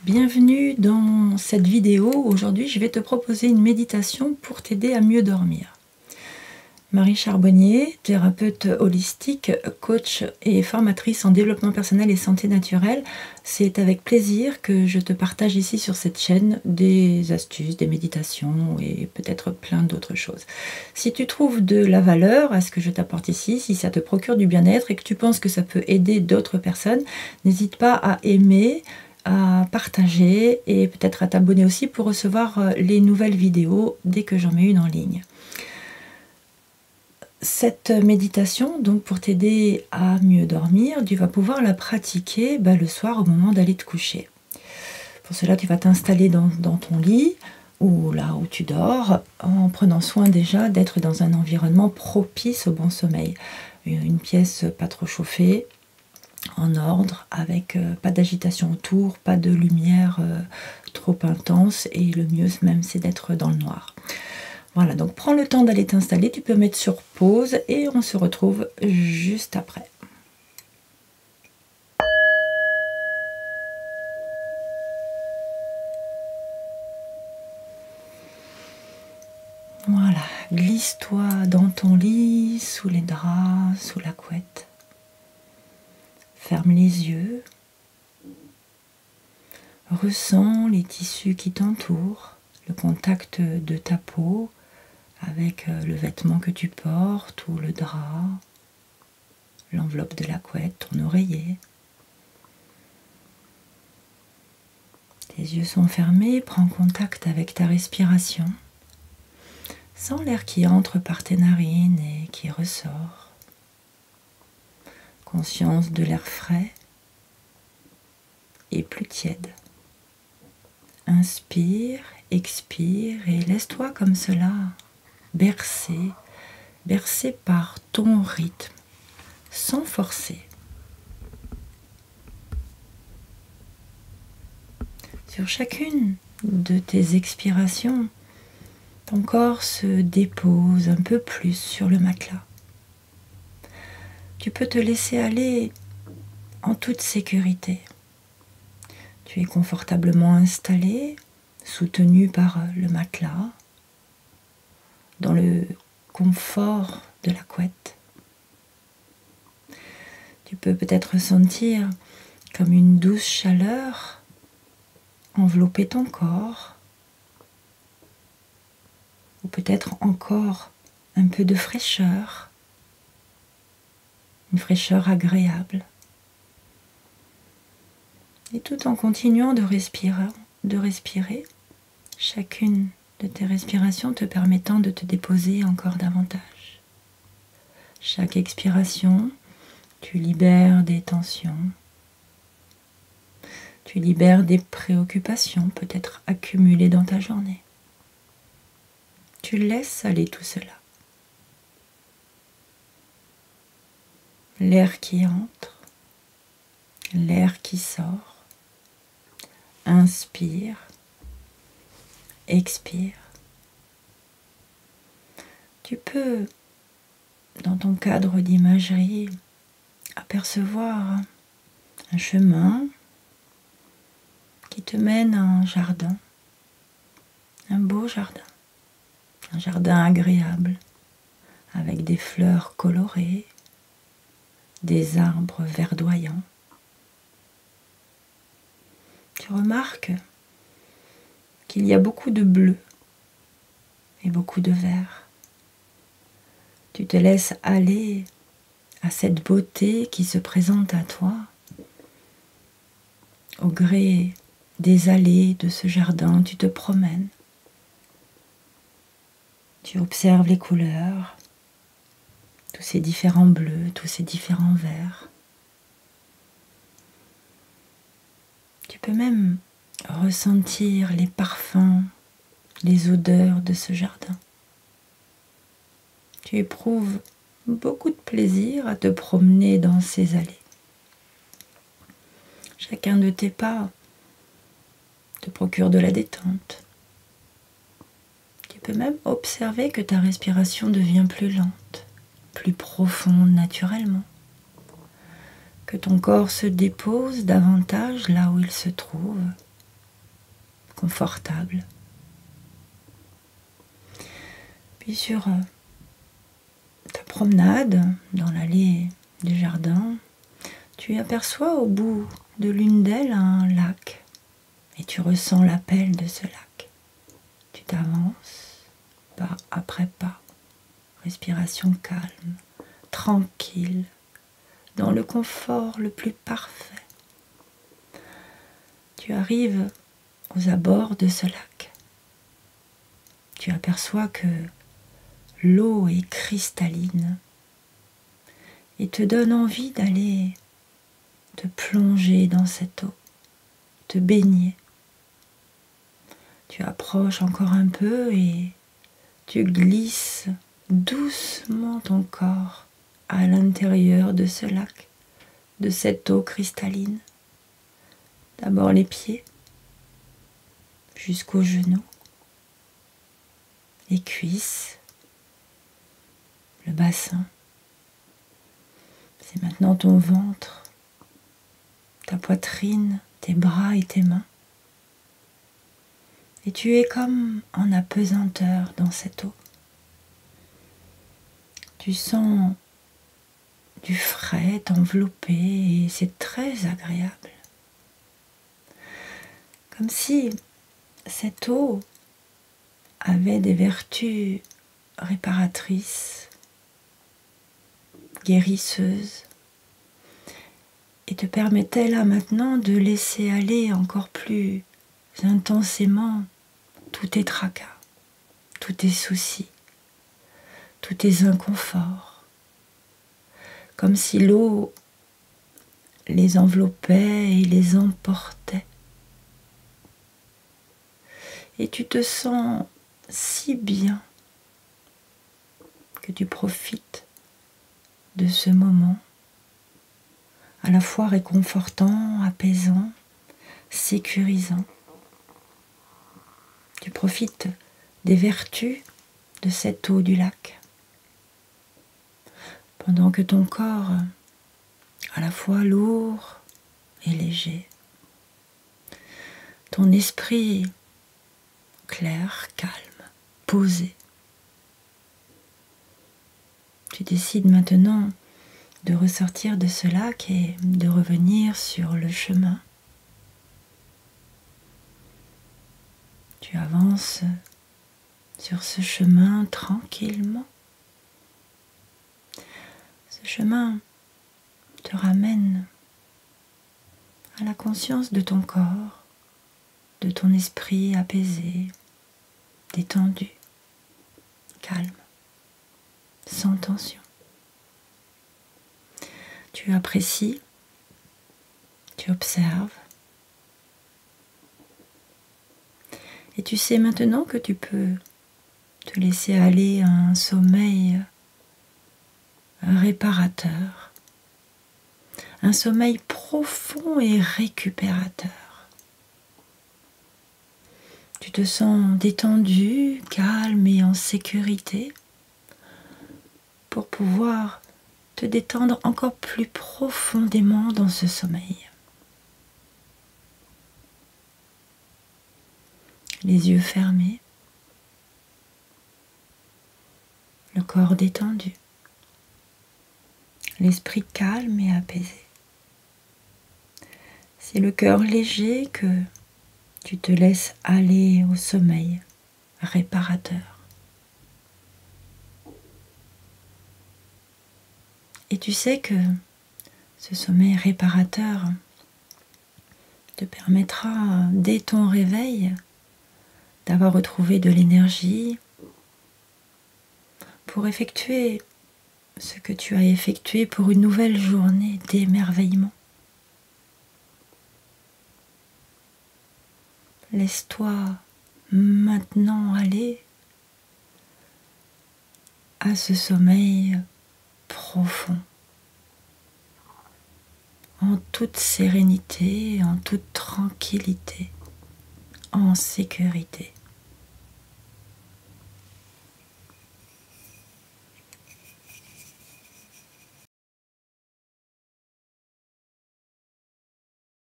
Bienvenue dans cette vidéo. Aujourd'hui, je vais te proposer une méditation pour t'aider à mieux dormir. Marie Charbonnier, thérapeute holistique, coach et formatrice en développement personnel et santé naturelle, c'est avec plaisir que je te partage ici sur cette chaîne des astuces, des méditations et peut-être plein d'autres choses. Si tu trouves de la valeur à ce que je t'apporte ici, si ça te procure du bien-être et que tu penses que ça peut aider d'autres personnes, n'hésite pas à aimer, à partager et peut-être à t'abonner aussi pour recevoir les nouvelles vidéos dès que j'en mets une en ligne. Cette méditation, donc pour t'aider à mieux dormir, tu vas pouvoir la pratiquer le soir au moment d'aller te coucher. Pour cela, tu vas t'installer dans ton lit ou là où tu dors, en prenant soin déjà d'être dans un environnement propice au bon sommeil. Une pièce pas trop chauffée, en ordre, avec pas d'agitation autour, pas de lumière trop intense, et le mieux même c'est d'être dans le noir. Voilà, donc prends le temps d'aller t'installer, tu peux mettre sur pause et on se retrouve juste après. Voilà, glisse-toi dans ton lit, sous les draps, sous la couette. Ferme les yeux. Ressens les tissus qui t'entourent, le contact de ta peau avec le vêtement que tu portes ou le drap, l'enveloppe de la couette, ton oreiller. Tes yeux sont fermés, prends contact avec ta respiration. Sens l'air qui entre par tes narines et qui ressort. Conscience de l'air frais et plus tiède. Inspire, expire et laisse-toi comme cela bercer par ton rythme, sans forcer. Sur chacune de tes expirations, ton corps se dépose un peu plus sur le matelas. Tu peux te laisser aller en toute sécurité. Tu es confortablement installé, soutenu par le matelas, dans le confort de la couette. Tu peux peut-être sentir comme une douce chaleur envelopper ton corps, ou peut-être encore un peu de fraîcheur, une fraîcheur agréable. Et tout en continuant de respirer, chacune de tes respirations te permettant de te déposer encore davantage. Chaque expiration, tu libères des tensions, tu libères des préoccupations peut-être accumulées dans ta journée. Tu laisses aller tout cela. L'air qui entre, l'air qui sort. Inspire, expire. Tu peux, dans ton cadre d'imagerie, apercevoir un chemin qui te mène à un jardin, un beau jardin, un jardin agréable, avec des fleurs colorées, des arbres verdoyants. Tu remarques qu'il y a beaucoup de bleu et beaucoup de vert. Tu te laisses aller à cette beauté qui se présente à toi au gré des allées de ce jardin. Tu te promènes, tu observes les couleurs, tous ces différents bleus, tous ces différents verts. Tu peux même ressentir les parfums, les odeurs de ce jardin. Tu éprouves beaucoup de plaisir à te promener dans ces allées. Chacun de tes pas te procure de la détente. Tu peux même observer que ta respiration devient plus lente, plus profonde naturellement. Que ton corps se dépose davantage là où il se trouve, confortable. Puis sur ta promenade dans l'allée du jardin, tu aperçois au bout de l'une d'elles un lac et tu ressens l'appel de ce lac. Tu t'avances pas après pas, respiration calme, tranquille, dans le confort le plus parfait. Tu arrives aux abords de ce lac. Tu aperçois que l'eau est cristalline et te donne envie d'aller te plonger dans cette eau, te baigner. Tu approches encore un peu et tu glisses doucement ton corps à l'intérieur de ce lac, de cette eau cristalline. D'abord les pieds, jusqu'aux genoux, les cuisses, le bassin. C'est maintenant ton ventre, ta poitrine, tes bras et tes mains. Et tu es comme en apesanteur dans cette eau. Tu sens du frais t'envelopper et c'est très agréable. Comme si cette eau avait des vertus réparatrices, guérisseuses, et te permettait là maintenant de laisser aller encore plus intensément tous tes tracas, tous tes soucis, tous tes inconforts, comme si l'eau les enveloppait et les emportait. Et tu te sens si bien que tu profites de ce moment, à la fois réconfortant, apaisant, sécurisant. Tu profites des vertus de cette eau du lac, pendant que ton corps, à la fois lourd et léger, ton esprit clair, calme, posé. Tu décides maintenant de ressortir de ce lac et de revenir sur le chemin. Tu avances sur ce chemin tranquillement. Ce chemin te ramène à la conscience de ton corps, de ton esprit apaisé, détendu, calme, sans tension. Tu apprécies, tu observes, et tu sais maintenant que tu peux te laisser aller à un sommeil réparateur, un sommeil profond et récupérateur. Tu te sens détendu, calme et en sécurité pour pouvoir te détendre encore plus profondément dans ce sommeil. Les yeux fermés, le corps détendu, l'esprit calme et apaisé. C'est le cœur léger que tu te laisses aller au sommeil réparateur. Et tu sais que ce sommeil réparateur te permettra, dès ton réveil, d'avoir retrouvé de l'énergie pour effectuer ce que tu as effectué pour une nouvelle journée d'émerveillement. Laisse-toi maintenant aller à ce sommeil profond, en toute sérénité, en toute tranquillité, en sécurité.